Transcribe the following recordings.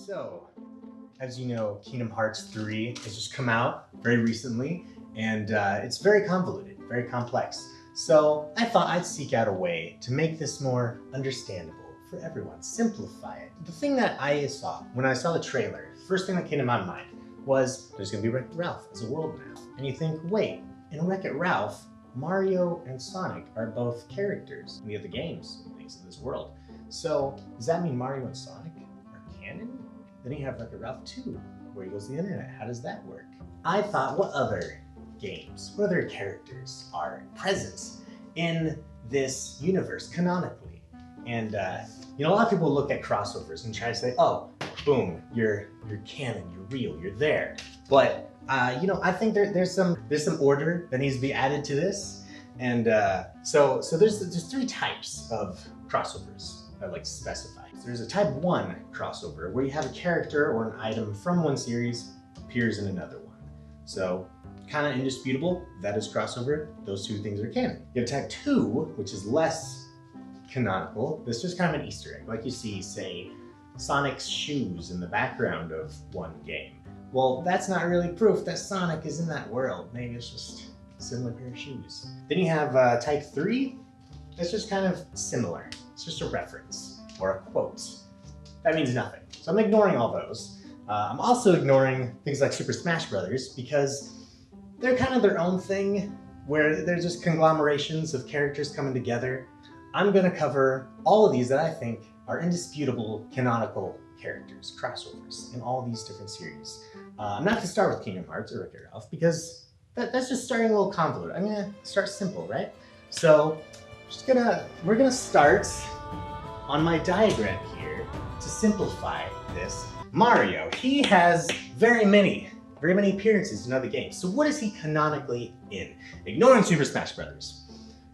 So, as you know, Kingdom Hearts 3 has just come out very recently, and it's very convoluted, very complex. So I thought I'd seek out a way to make this more understandable for everyone, simplify it. The thing that I saw when I saw the trailer, first thing that came to my mind was there's gonna be Wreck-It Ralph as a world now. And you think, wait, in Wreck-It Ralph, Mario and Sonic are both characters in the other games and things in this world. So does that mean Mario and Sonic are canon? Then you have Wreck-It Ralph 2, where he goes to the internet. How does that work? I thought, what other games, what other characters are present in this universe canonically? And you know, a lot of people look at crossovers and try to say, oh, boom, you're canon, you're real, you're there. But you know, I think there's some order that needs to be added to this. And so there's three types of crossovers I'd like to specify. So there's a type 1 crossover where you have a character or an item from one series appears in another one. So kind of indisputable, that is crossover. Those two things are canon. You have type 2, which is less canonical. This is just kind of an Easter egg, like you see, say, Sonic's shoes in the background of one game. Well, that's not really proof that Sonic is in that world. Maybe it's just a similar pair of shoes. Then you have type 3. That's just kind of similar. It's just a reference or a quote. That means nothing. So I'm ignoring all those. I'm also ignoring things like Super Smash Brothers because they're kind of their own thing where they're just conglomerations of characters coming together. I'm gonna cover all of these that I think are indisputable canonical characters, crossovers in all these different series. I'm not gonna start with Kingdom Hearts or Wreck-It Ralph because that's just starting a little convoluted. I'm gonna start simple, right? So we're gonna start on my diagram here to simplify this. Mario, he has very many appearances in other games. So what is he canonically in? Ignoring Super Smash Brothers.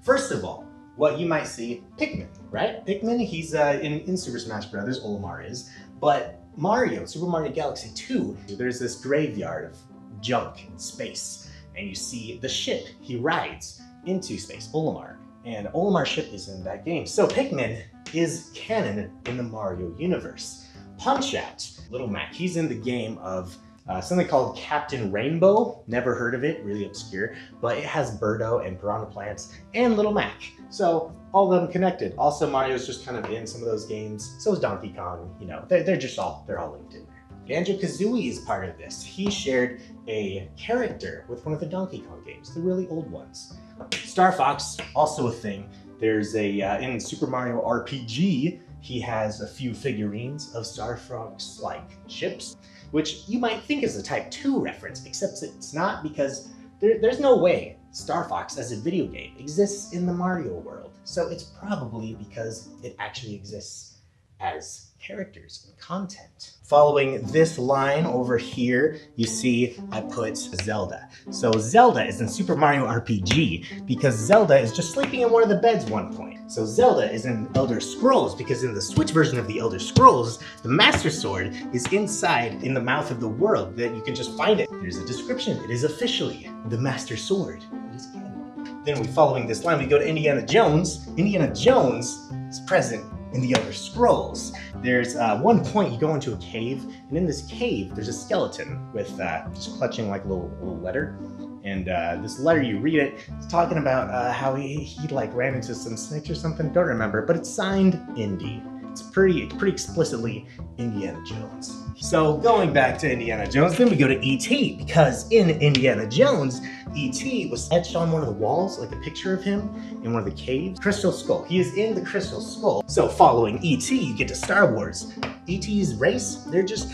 First of all, what you might see, Pikmin, right? Pikmin, he's in Super Smash Brothers, Olimar is, but Mario, Super Mario Galaxy 2, there's this graveyard of junk in space, and you see the ship he rides into space, Olimar, and Olimar's ship is in that game. So Pikmin is canon in the Mario universe. Punch-Out, Little Mac, he's in the game of something called Captain Rainbow. Never heard of it, really obscure, but it has Birdo and Piranha Plants and Little Mac. So all of them connected. Also, Mario's just kind of in some of those games. So is Donkey Kong, you know, they're all linked in there. Banjo-Kazooie is part of this. He shared a character with one of the Donkey Kong games, the really old ones. Star Fox, also a thing. There's in Super Mario RPG, he has a few figurines of Star Fox-like ships, which you might think is a Type 2 reference, except it's not because there's no way Star Fox as a video game exists in the Mario world. So it's probably because it actually exists as characters and content. Following this line over here, you see I put Zelda. So Zelda is in Super Mario RPG because Zelda is just sleeping in one of the beds one point. So Zelda is in Elder Scrolls because in the Switch version of the Elder Scrolls, the Master Sword is inside in the mouth of the world that you can just find it. There's a description. It is officially the Master Sword. It is canon. Then following this line, we go to Indiana Jones. Indiana Jones is present in the Elder Scrolls. There's one point you go into a cave, and in this cave, there's a skeleton with just clutching like a little letter. And this letter, you read it, it's talking about how he like ran into some snakes or something, don't remember, but it's signed Indy. It's pretty explicitly Indiana Jones. So going back to Indiana Jones, then we go to E.T. because in Indiana Jones, E.T. was etched on one of the walls, like a picture of him in one of the caves. Crystal Skull, he is in the Crystal Skull. So following E.T., you get to Star Wars. E.T.'s race, they're just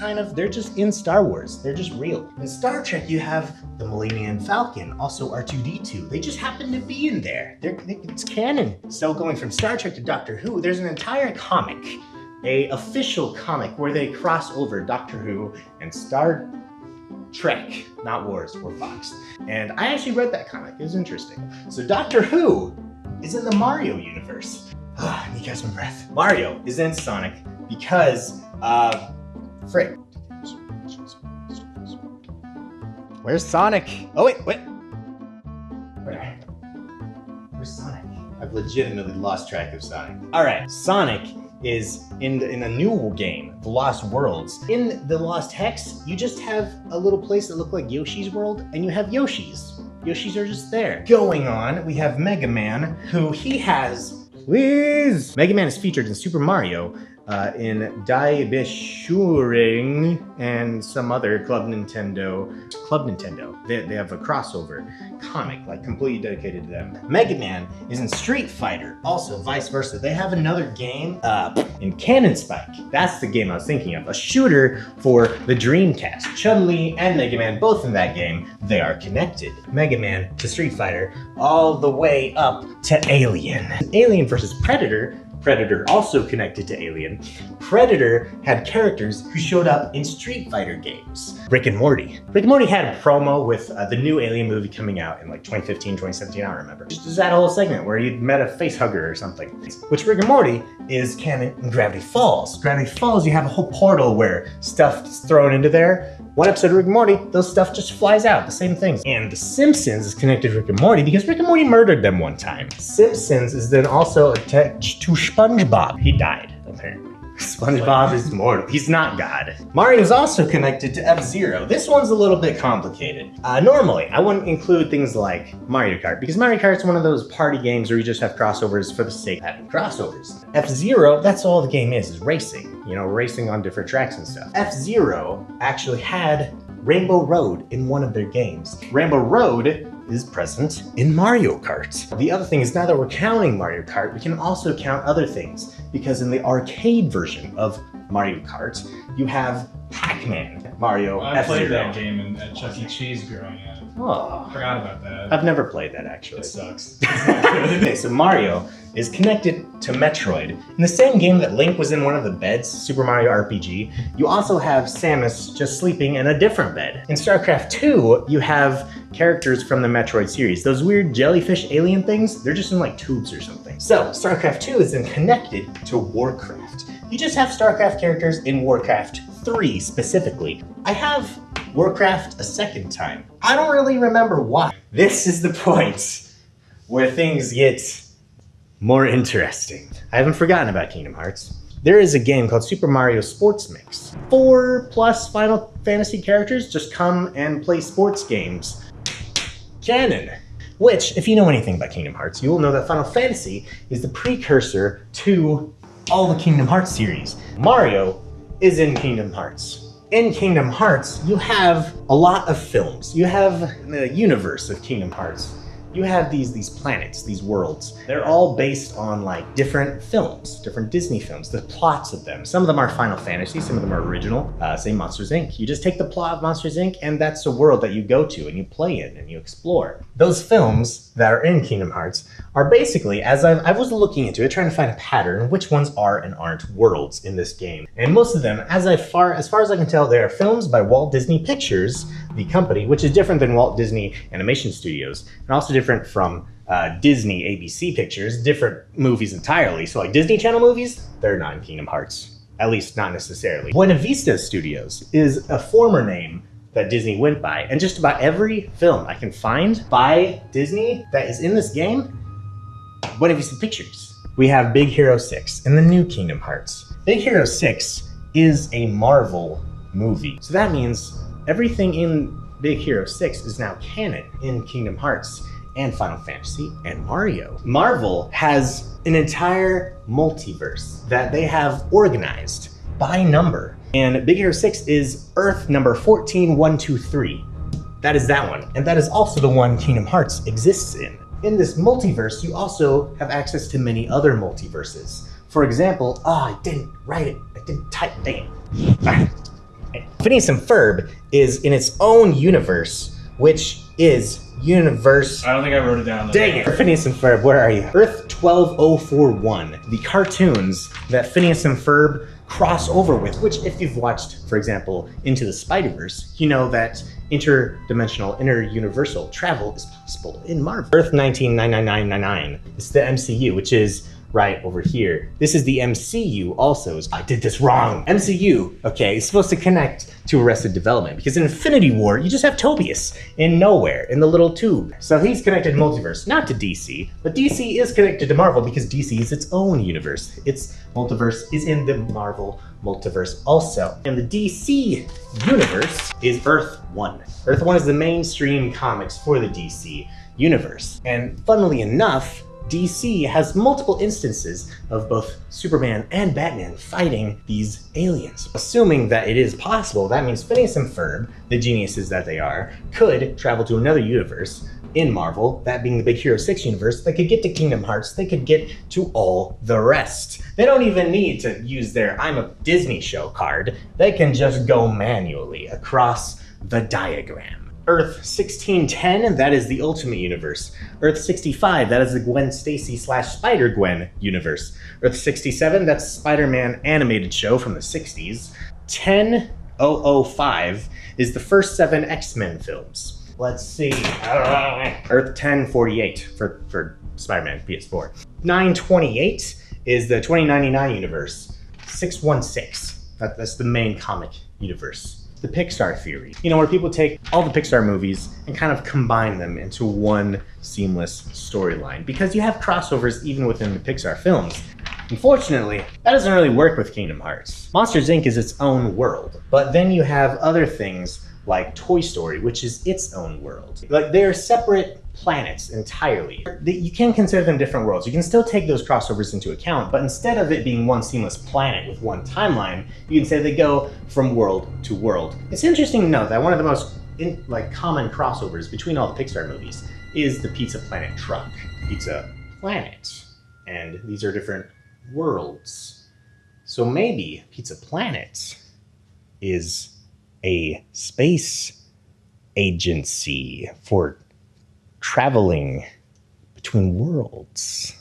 in Star Wars. They're just real. In Star Trek, you have the Millennium Falcon, also R2-D2. They just happen to be in there. It's canon. So going from Star Trek to Doctor Who, there's an entire comic, a official comic where they cross over Doctor Who and Star Trek, not Wars or Fox. And I actually read that comic, it was interesting. So Doctor Who is in the Mario universe. I need to catch my breath. Mario is in Sonic because, frick. Where's Sonic? Oh wait. Where's Sonic? I've legitimately lost track of Sonic. All right, Sonic is in a new game, The Lost Worlds. In the Lost Hex, you just have a little place that looks like Yoshi's World, and you have Yoshis. Yoshis are just there. Going on, we have Mega Man, who he has, please! Mega Man is featured in Super Mario, in Die Beschuring and some other Club Nintendo. They have a crossover comic, like completely dedicated to them. Mega Man is in Street Fighter, also vice versa. They have another game in Cannon Spike. That's the game I was thinking of. A shooter for the Dreamcast. Chun-Li and Mega Man, both in that game, they are connected. Mega Man to Street Fighter, all the way up to Alien. Alien versus Predator. Predator also connected to Alien. Predator had characters who showed up in Street Fighter games. Rick and Morty. Rick and Morty had a promo with the new Alien movie coming out in like 2015, 2017, I don't remember. Just that whole segment where he met a face hugger or something. Which Rick and Morty is canon in Gravity Falls. Gravity Falls, you have a whole portal where stuff is thrown into there. One episode of Rick and Morty, those stuff just flies out, the same things. And The Simpsons is connected to Rick and Morty because Rick and Morty murdered them one time. Simpsons is then also attached to SpongeBob. He died, apparently. SpongeBob is mortal. He's not God. Mario is also connected to F-Zero. This one's a little bit complicated. Normally, I wouldn't include things like Mario Kart because Mario Kart's one of those party games where you just have crossovers for the sake of having crossovers. F-Zero, that's all the game is racing. You know, racing on different tracks and stuff. F-Zero actually had Rainbow Road in one of their games. Rainbow Road is present in Mario Kart. The other thing is, now that we're counting Mario Kart, we can also count other things, because in the arcade version of Mario Kart, you have Pac-Man, Mario F-Zero. I played that game at Chuck E. Cheese growing up. Oh, Forgot about that. I've never played that actually. It sucks. It's not good. Okay, so Mario is connected to Metroid. In the same game that Link was in one of the beds, Super Mario RPG, you also have Samus just sleeping in a different bed. In StarCraft 2, you have characters from the Metroid series. Those weird jellyfish alien things, they're just in like tubes or something. So StarCraft 2 is then connected to Warcraft. You just have StarCraft characters in Warcraft 3 specifically. I have Warcraft a second time. I don't really remember why. This is the point where things get more interesting. I haven't forgotten about Kingdom Hearts. There is a game called Super Mario Sports Mix. 4+ Final Fantasy characters just come and play sports games. Canon. Which, if you know anything about Kingdom Hearts, you will know that Final Fantasy is the precursor to all the Kingdom Hearts series. Mario is in Kingdom Hearts. In Kingdom Hearts, you have a lot of films. You have the universe of Kingdom Hearts. You have these planets, these worlds. They're all based on like different films, different Disney films, the plots of them. Some of them are Final Fantasy, some of them are original, say Monsters Inc. You just take the plot of Monsters Inc. and that's a world that you go to and you play in and you explore. Those films that are in Kingdom Hearts are basically, as I was looking into it, trying to find a pattern, which ones are and aren't worlds in this game. And most of them, as far as I can tell, they are films by Walt Disney Pictures, the company, which is different than Walt Disney Animation Studios, and also different from Disney ABC Pictures, different movies entirely. So like Disney Channel movies, they're not in Kingdom Hearts, at least not necessarily. Buena Vista Studios is a former name that Disney went by, and just about every film I can find by Disney that is in this game, Buena Vista Pictures. We have Big Hero 6 and the new Kingdom Hearts. Big Hero 6 is a Marvel movie. So that means everything in Big Hero 6 is now canon in Kingdom Hearts and Final Fantasy and Mario. Marvel has an entire multiverse that they have organized by number. And Big Hero 6 is Earth number 14123. That is that one. And that is also the one Kingdom Hearts exists in. In this multiverse, you also have access to many other multiverses. For example, I didn't write it. I didn't type, dang it. Phineas and Ferb is in its own universe, which is universe... I don't think I wrote it down. Dang it. Phineas and Ferb, where are you? Earth 12041. The cartoons that Phineas and Ferb cross over with, which if you've watched, for example, Into the Spider-Verse, you know that interdimensional, interuniversal travel is possible in Marvel. Earth 199999. It's the MCU, which is right over here. This is the MCU also. I did this wrong. MCU, okay, is supposed to connect to Arrested Development, because in Infinity War, you just have Tobias in nowhere, in the little tube. So he's connected to multiverse, not to DC, but DC is connected to Marvel because DC is its own universe. It's multiverse is in the Marvel multiverse also. And the DC universe is Earth 1. Earth 1 is the mainstream comics for the DC universe. And funnily enough, DC has multiple instances of both Superman and Batman fighting these aliens. Assuming that it is possible, that means Phineas and Ferb, the geniuses that they are, could travel to another universe in Marvel, that being the Big Hero 6 universe. They could get to Kingdom Hearts, they could get to all the rest. They don't even need to use their I'm a Disney show card. They can just go manually across the diagram. Earth 1610, that is the Ultimate Universe. Earth 65, that is the Gwen Stacy / Spider-Gwen universe. Earth 67, that's Spider-Man animated show from the 60s. 10005 is the first 7 X-Men films. Let's see. Earth 1048 for Spider-Man PS4. 928 is the 2099 universe. 616, that's the main comic universe. The Pixar theory, where people take all the Pixar movies and kind of combine them into one seamless storyline, because you have crossovers even within the Pixar films. Unfortunately, that doesn't really work with Kingdom Hearts. Monsters Inc. is its own world, but then you have other things like Toy Story, which is its own world. Like, they're separate planets entirely. You can consider them different worlds. You can still take those crossovers into account, but instead of it being one seamless planet with one timeline, you can say they go from world to world. It's interesting to note that one of the most common crossovers between all the Pixar movies is the Pizza Planet truck. Pizza Planet. And these are different worlds. So maybe Pizza Planet is a space agency for traveling between worlds.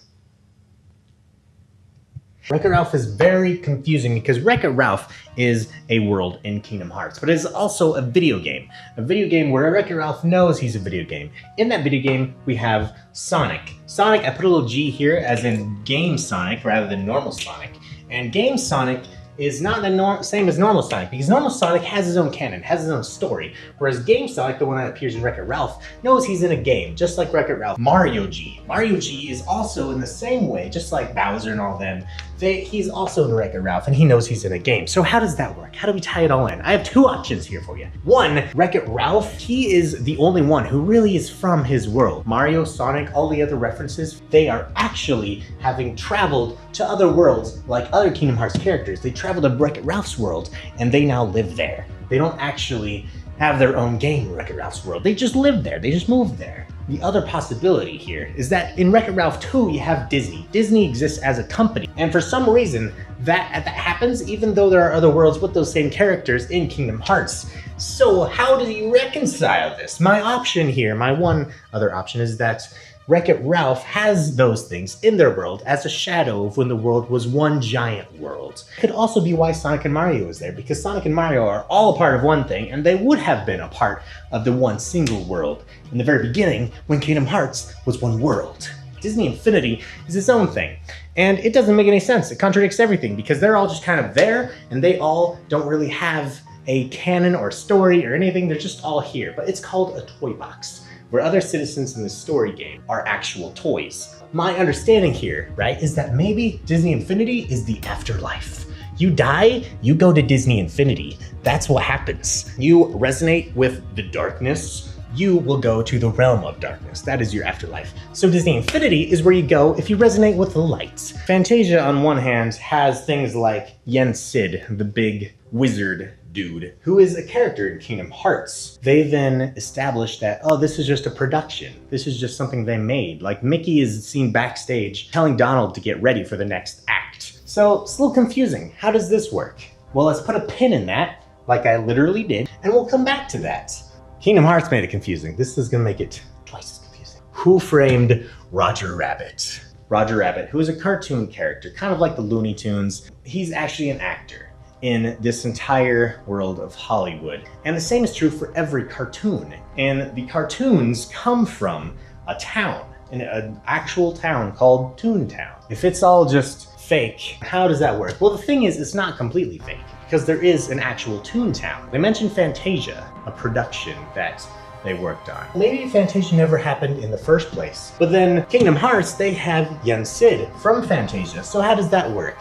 Wreck-It Ralph is very confusing because Wreck-It Ralph is a world in Kingdom Hearts, but it is also a video game. A video game where Wreck-It Ralph knows he's a video game. In that video game, we have Sonic. Sonic, I put a little G here as in Game Sonic rather than normal Sonic. And Game Sonic is not the same as normal Sonic, because normal Sonic has his own canon, has his own story, whereas Game Sonic, the one that appears in Wreck-It Ralph, knows he's in a game, just like Wreck-It Ralph. Mario G. Mario G is also in the same way, just like Bowser and all them. He's also in Wreck-It Ralph, and he knows he's in a game. So how does that work? How do we tie it all in? I have 2 options here for you. One, Wreck-It Ralph, he is the only one who really is from his world. Mario, Sonic, all the other references, they are actually having traveled to other worlds like other Kingdom Hearts characters. They traveled to Wreck-It Ralph's world, and they now live there. They don't actually have their own game in Wreck-It Ralph's world. They just live there. They just moved there. The other possibility here is that in Wreck-It Ralph 2, you have Disney. Disney exists as a company, and for some reason, that happens even though there are other worlds with those same characters in Kingdom Hearts. So how do you reconcile this? My option here, my one other option, is that Wreck-It Ralph has those things in their world as a shadow of when the world was one giant world. It could also be why Sonic and Mario is there, because Sonic and Mario are all a part of one thing, and they would have been a part of the one single world in the very beginning when Kingdom Hearts was one world. Disney Infinity is its own thing, and it doesn't make any sense. It contradicts everything, because they're all just kind of there, and they all don't really have a canon or story or anything. They're just all here, but it's called a toy box, where other citizens in the story game are actual toys. My understanding here, right, is that maybe Disney Infinity is the afterlife. You die, you go to Disney Infinity. That's what happens. You resonate with the darkness, you will go to the realm of darkness. That is your afterlife. So Disney Infinity is where you go if you resonate with the lights. Fantasia, on one hand, has things like Yen Sid, the big wizard dude, who is a character in Kingdom Hearts. They then established that, oh, this is just a production. This is just something they made. Like, Mickey is seen backstage telling Donald to get ready for the next act. So it's a little confusing. How does this work? Well, let's put a pin in that, like I literally did, and we'll come back to that. Kingdom Hearts made it confusing. This is gonna make it twice as confusing. Who framed Roger Rabbit? Roger Rabbit, who is a cartoon character, kind of like the Looney Tunes. He's actually an actor in this entire world of Hollywood. And the same is true for every cartoon. And the cartoons come from a town, an actual town called Toontown. If it's all just fake, how does that work? Well, the thing is, it's not completely fake, because there is an actual Toontown. They mentioned Fantasia, a production that they worked on. Maybe Fantasia never happened in the first place. But then Kingdom Hearts, they have Yen Sid from Fantasia. So how does that work?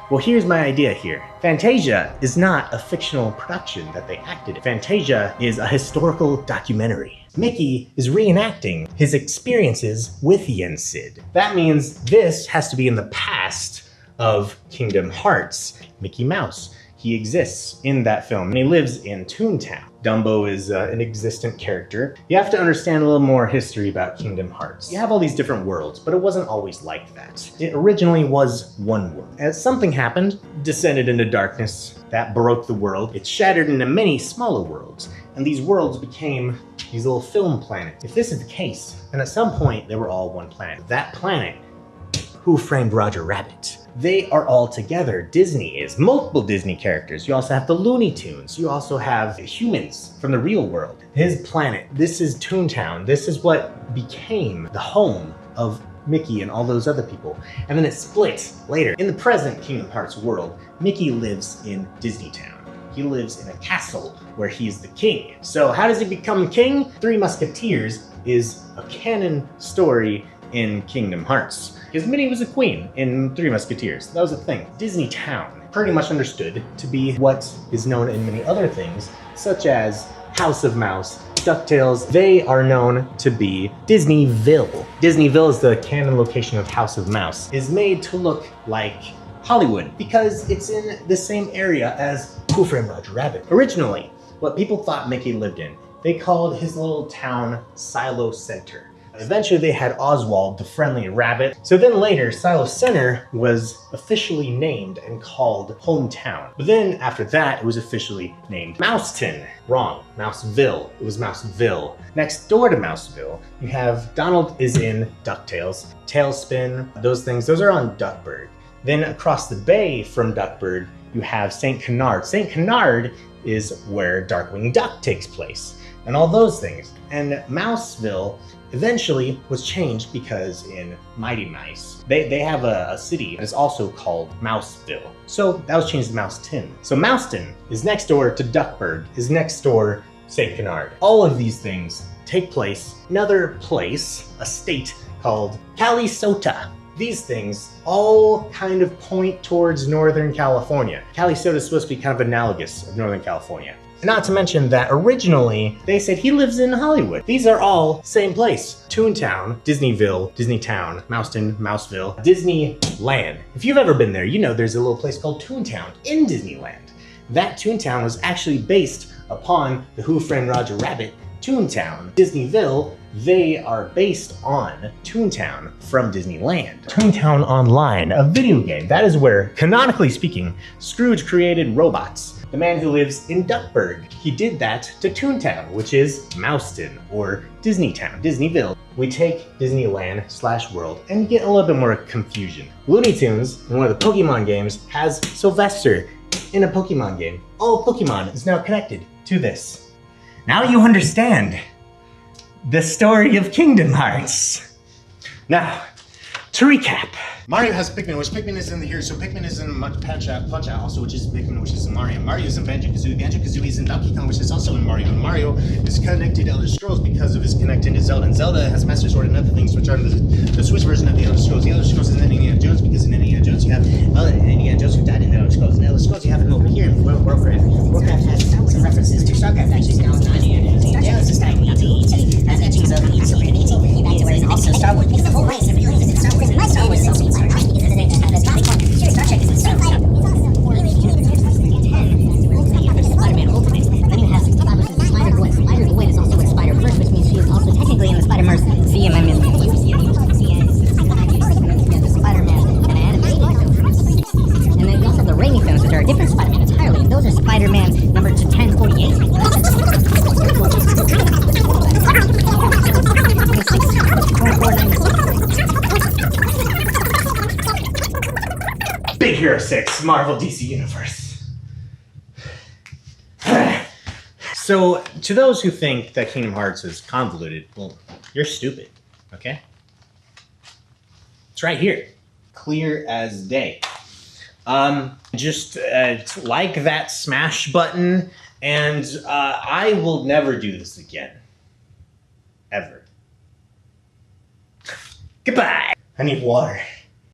Well, here's my idea here. Fantasia is not a fictional production that they acted in. Fantasia is a historical documentary. Mickey is reenacting his experiences with Yen Sid. That means this has to be in the past of Kingdom Hearts. Mickey Mouse, he exists in that film, and he lives in Toontown. Dumbo is an existent character. You have to understand a little more history about Kingdom Hearts. You have all these different worlds, but it wasn't always like that. It originally was one world. As something happened, descended into darkness, that broke the world. It shattered into many smaller worlds, and these worlds became these little film planets. If this is the case, then at some point they were all one planet. That planet, Who Framed Roger Rabbit? They are all together. Disney is. Multiple Disney characters. You also have the Looney Tunes. You also have humans from the real world. His planet. This is Toontown. This is what became the home of Mickey and all those other people. And then it split later. In the present Kingdom Hearts world, Mickey lives in Disneytown. He lives in a castle where he's the king. So how does he become king? Three Musketeers is a canon story in Kingdom Hearts. Because Minnie was a queen in Three Musketeers. That was a thing. Disneytown, pretty much understood to be what is known in many other things, such as House of Mouse, DuckTales. They are known to be Disneyville. Disneyville is the canon location of House of Mouse. Is made to look like Hollywood because it's in the same area as Who Framed Roger Rabbit. Originally, what people thought Mickey lived in, they called his little town Silo Center. Eventually they had Oswald, the friendly rabbit. So then later, Silo Center was officially named and called Hometown. But then after that, it was officially named Mouseton. Wrong, Mouseville. It was Mouseville. Next door to Mouseville, you have Donald is in DuckTales, Tailspin, those things, those are on Duckburg. Then across the bay from Duckburg, you have St. Canard. St. Canard is where Darkwing Duck takes place, and all those things. And Mouseville eventually was changed because in Mighty Mice, they have a city that is also called Mouseville. So that was changed to Mouseton. So Mouseton is next door to Duckburg, is next door St. Canard. All of these things take place in another place, a state called Calisota. These things all kind of point towards Northern California. Calisota is supposed to be kind of analogous of Northern California. Not to mention that originally they said he lives in Hollywood. These are all same place. Toontown, Disneyville, Disneytown, Mouseton, Mouseville, Disneyland. If you've ever been there, you know there's a little place called Toontown in Disneyland. That Toontown was actually based upon the Who Framed Roger Rabbit Toontown. Disneyville, they are based on Toontown from Disneyland. Toontown Online, a video game. That is where, canonically speaking, Scrooge created robots. The man who lives in Duckburg, he did that to Toontown, which is Mouseton or Disneytown, Disneyville. We take Disneyland / world and you get a little bit more confusion. Looney Tunes, in one of the Pokemon games, has Sylvester in a Pokemon game. All Pokemon is now connected to this. Now you understand the story of Kingdom Hearts. Now, to recap. Mario has Pikmin, which Pikmin is in here, so Pikmin is in Punch-Out also, which is Pikmin, which is in Mario. Mario is in Banjo-Kazooie. Banjo-Kazooie is in Donkey Kong, which is also in Mario. And Mario is connected to Elder Scrolls because of his connection to Zelda. And Zelda has Master Sword and other things, which are the Switch version of the Elder Scrolls. The Elder Scrolls is in Indiana Jones because in Indiana Jones you have Indiana Jones who died in the Elder Scrolls. In the Elder Scrolls you have it over here in Warcraft. Warcraft has some references to StarCraft, actually. Indiana Jones is starting with E.T. as mentions of E.T. where it's also Star Wars. Because the whole race of viewers is in Star Wars. My Star Wars is also Star Trek. Sure, Star Trek is in Star Trek. Spider-Man Ultimate. Then you have Spider-Gwen. Spider-Gwen is also in Spider-Verse, which means she is also technically in the Spider-Verse CMM. The Spider-Man and animated. And then you also have the Raimi films, which are a different Spider-Man entirely. And those are Spider-Man number 1048. Big Hero 6, Marvel DC Universe. So, to those who think that Kingdom Hearts is convoluted, well, you're stupid, okay? It's right here. Clear as day. Just like that smash button, and I will never do this again. Ever. Goodbye. I need water.